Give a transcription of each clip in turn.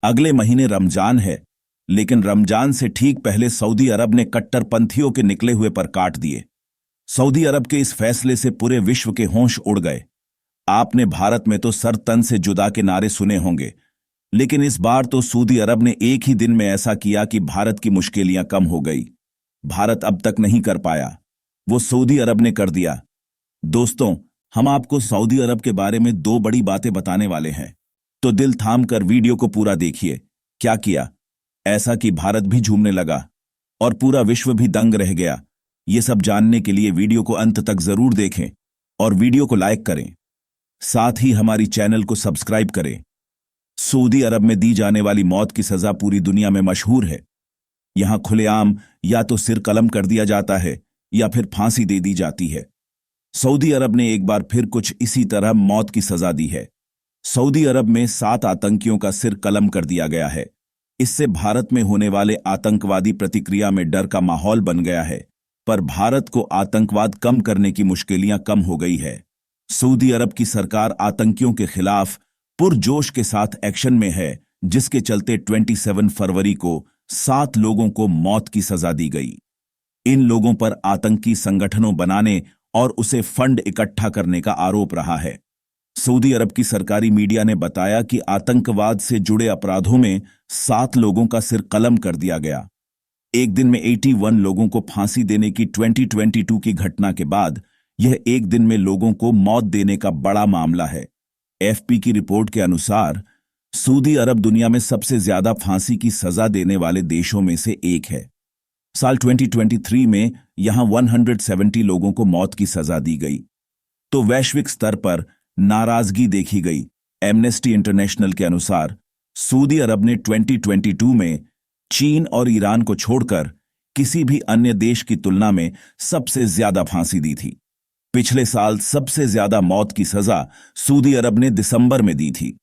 अगले महीने रमजान है, लेकिन रमजान से ठीक पहले सऊदी अरब ने कट्टरपंथियों के निकले हुए पर काट दिए। सऊदी अरब के इस फैसले से पूरे विश्व के होश उड़ गए। आपने भारत में तो सर तन से जुदा के नारे सुने होंगे, लेकिन इस बार तो सऊदी अरब ने एक ही दिन में ऐसा किया कि भारत की मुश्किलें कम हो गई। भारत अब तक नहीं कर पाया, वो सऊदी अरब ने कर दिया। दोस्तों, हम आपको सऊदी अरब के बारे में दो बड़ी बातें बताने वाले हैं, तो दिल थाम कर वीडियो को पूरा देखिए। क्या किया? ऐसा कि भारत भी झूमने लगा और पूरा विश्व भी दंग रह गया। ये सब जानने के लिए वीडियो को अंत तक जरूर देखें और वीडियो को लाइक करें। साथ ही हमारी चैनल को सब्सक्राइब करें। सऊदी अरब में दी जाने वाली मौत की सजा पूरी दुनिया में मशहूर है। यहां खुलेआम या तो सिर कलम कर दिया जाता है या फिर फांसी दे दी जाती है। सऊदी अरब ने एक बार फिर कुछ इसी तरह मौत की सजा दी है। सऊदी अरब में 7 आतंकियों का सिर कलम कर दिया गया है। इससे भारत में होने वाले आतंकवादी प्रतिक्रिया में डर का माहौल बन गया है, पर भारत को आतंकवाद कम करने की मुश्किलें कम हो गई है। सऊदी अरब की सरकार आतंकियों के खिलाफ पुरजोश के साथ एक्शन में है, जिसके चलते 27 फरवरी को 7 लोगों को मौत की सजा दी गई। इन लोगों पर आतंकी संगठनों बनाने और उसे फंड इकट्ठा करने का आरोप रहा है। सऊदी अरब की सरकारी मीडिया ने बताया कि आतंकवाद से जुड़े अपराधों में 7 लोगों का सिर कलम कर दिया गया। एक दिन में 81 लोगों को फांसी देने की 2022 की घटना के बाद यह एक दिन में लोगों को मौत देने का बड़ा मामला है। एफपी की रिपोर्ट के अनुसार सऊदी अरब दुनिया में सबसे ज्यादा फांसी की सजा देने वाले देशों में से एक है। साल 2023 में यहां 170 लोगों को मौत की सजा दी गई। तो वैश्विक स्तर पर नाराजगी देखी गई। एमनेस्टी इंटरनेशनल के अनुसार सऊदी अरब ने 2022 में चीन और ईरान को छोड़कर किसी भी अन्य देश की तुलना में सबसे ज्यादा फांसी दी थी। पिछले साल सबसे ज्यादा मौत की सजा सऊदी अरब ने दिसंबर में दी थी।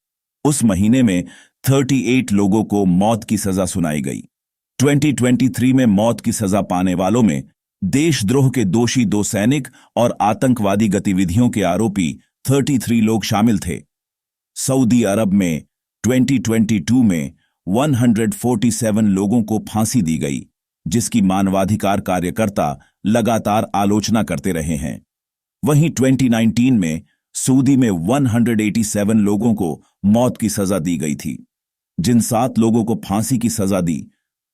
उस महीने में 38 लोगों को मौत की सजा सुनाई गई। 2023 में मौत की सजा पाने वालों में देशद्रोह के दोषी 2 सैनिक और आतंकवादी गतिविधियों के आरोपी 33 लोग शामिल थे। सऊदी अरब में 2022 में 147 लोगों को फांसी दी गई, जिसकी मानवाधिकार कार्यकर्ता लगातार आलोचना करते रहे हैं। वहीं 2019 में सऊदी में 187 लोगों को मौत की सजा दी गई थी। जिन 7 लोगों को फांसी की सजा दी,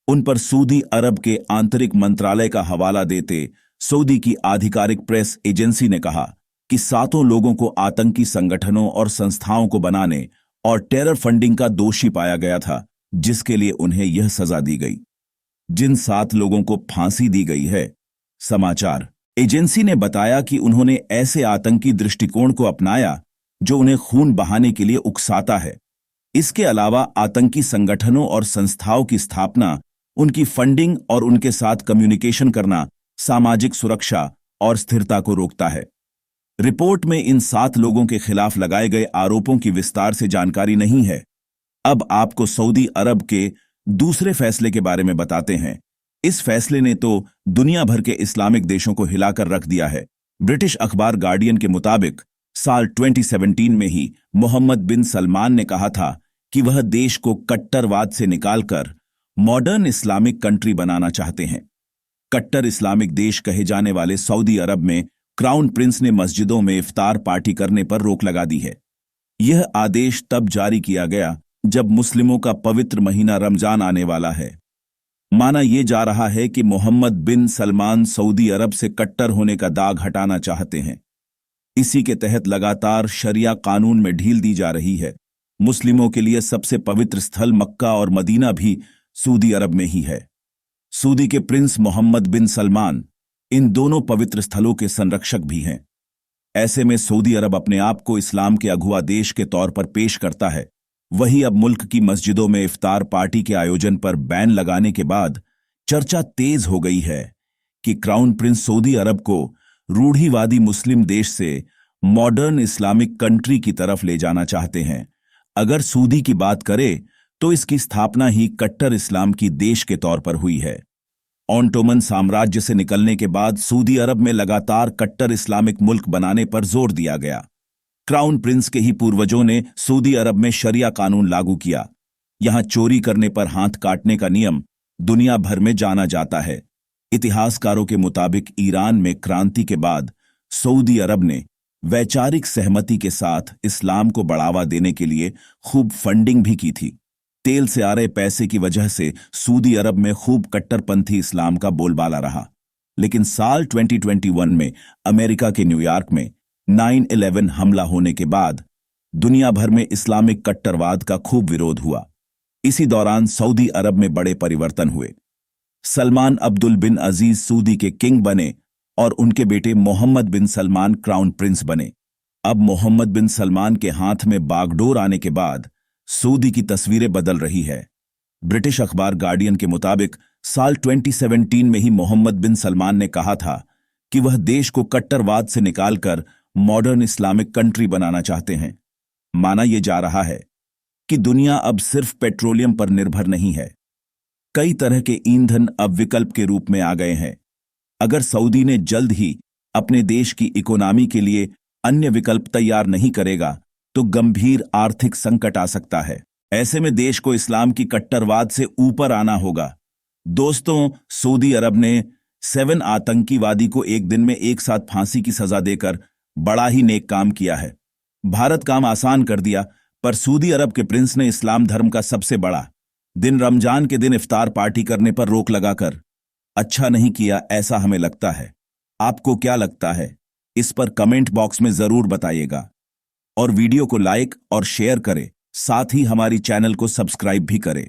उन पर सऊदी अरब के आंतरिक मंत्रालय का हवाला देते सऊदी की आधिकारिक प्रेस एजेंसी ने कहा कि 7 लोगों को आतंकी संगठनों और संस्थाओं को बनाने और टेरर फंडिंग का दोषी पाया गया था, जिसके लिए उन्हें यह सजा दी गई। जिन 7 लोगों को फांसी दी गई है, समाचार एजेंसी ने बताया कि उन्होंने ऐसे आतंकी दृष्टिकोण को अपनाया जो उन्हें खून बहाने के लिए उकसाता है। इसके अलावा आतंकी संगठनों और संस्थाओं की स्थापना, उनकी फंडिंग और उनके साथ कम्युनिकेशन करना सामाजिक सुरक्षा और स्थिरता को रोकता है। रिपोर्ट में इन 7 लोगों के खिलाफ लगाए गए आरोपों की विस्तार से जानकारी नहीं है। अब आपको सऊदी अरब के दूसरे फैसले के बारे में बताते हैं। इस फैसले ने तो दुनिया भर के इस्लामिक देशों को हिलाकर रख दिया है। ब्रिटिश अखबार गार्डियन के मुताबिक साल 2017 में ही मोहम्मद बिन सलमान ने कहा था कि वह देश को कट्टरवाद से निकालकर मॉडर्न इस्लामिक कंट्री बनाना चाहते हैं। कट्टर इस्लामिक देश कहे जाने वाले सऊदी अरब में क्राउन प्रिंस ने मस्जिदों में इफ्तार पार्टी करने पर रोक लगा दी है। यह आदेश तब जारी किया गया जब मुस्लिमों का पवित्र महीना रमजान आने वाला है। माना यह जा रहा है कि मोहम्मद बिन सलमान सऊदी अरब से कट्टर होने का दाग हटाना चाहते हैं। इसी के तहत लगातार शरिया कानून में ढील दी जा रही है। मुस्लिमों के लिए सबसे पवित्र स्थल मक्का और मदीना भी सऊदी अरब में ही है। सऊदी के प्रिंस मोहम्मद बिन सलमान इन दोनों पवित्र स्थलों के संरक्षक भी हैं। ऐसे में सऊदी अरब अपने आप को इस्लाम के अगुवा देश के तौर पर पेश करता है। वही अब मुल्क की मस्जिदों में इफ्तार पार्टी के आयोजन पर बैन लगाने के बाद चर्चा तेज हो गई है कि क्राउन प्रिंस सऊदी अरब को रूढ़िवादी मुस्लिम देश से मॉडर्न इस्लामिक कंट्री की तरफ ले जाना चाहते हैं। अगर सऊदी की बात करें तो इसकी स्थापना ही कट्टर इस्लाम की देश के तौर पर हुई है। ऑटोमन साम्राज्य से निकलने के बाद सऊदी अरब में लगातार कट्टर इस्लामिक मुल्क बनाने पर जोर दिया गया। क्राउन प्रिंस के ही पूर्वजों ने सऊदी अरब में शरिया कानून लागू किया। यहां चोरी करने पर हाथ काटने का नियम दुनिया भर में जाना जाता है। इतिहासकारों के मुताबिक ईरान में क्रांति के बाद सऊदी अरब ने वैचारिक सहमति के साथ इस्लाम को बढ़ावा देने के लिए खूब फंडिंग भी की थी। तेल से आ रहे पैसे की वजह से सऊदी अरब में खूब कट्टरपंथी इस्लाम का बोलबाला रहा। लेकिन साल 2021 में अमेरिका के न्यूयॉर्क में 9/11 हमला होने के बाद दुनिया भर में इस्लामिक कट्टरवाद का खूब विरोध हुआ। इसी दौरान सऊदी अरब में बड़े परिवर्तन हुए। सलमान अब्दुल बिन अजीज सऊदी के किंग बने और उनके बेटे मोहम्मद बिन सलमान क्राउन प्रिंस बने। अब मोहम्मद बिन सलमान के हाथ में बागडोर आने के बाद सऊदी की तस्वीरें बदल रही है। ब्रिटिश अखबार गार्डियन के मुताबिक साल 2017 में ही मोहम्मद बिन सलमान ने कहा था कि वह देश को कट्टरवाद से निकालकर मॉडर्न इस्लामिक कंट्री बनाना चाहते हैं। माना यह जा रहा है कि दुनिया अब सिर्फ पेट्रोलियम पर निर्भर नहीं है। कई तरह के ईंधन अब विकल्प के रूप में आ गए हैं। अगर सऊदी ने जल्द ही अपने देश की इकोनॉमी के लिए अन्य विकल्प तैयार नहीं करेगा तो गंभीर आर्थिक संकट आ सकता है। ऐसे में देश को इस्लाम की कट्टरवाद से ऊपर आना होगा। दोस्तों, सऊदी अरब ने 7 आतंकीवादी को एक दिन में एक साथ फांसी की सजा देकर बड़ा ही नेक काम किया है। भारत काम आसान कर दिया, पर सऊदी अरब के प्रिंस ने इस्लाम धर्म का सबसे बड़ा दिन रमजान के दिन इफ्तार पार्टी करने पर रोक लगाकर अच्छा नहीं किया, ऐसा हमें लगता है। आपको क्या लगता है, इस पर कमेंट बॉक्स में जरूर बताइएगा और वीडियो को लाइक और शेयर करें, साथ ही हमारी चैनल को सब्सक्राइब भी करें।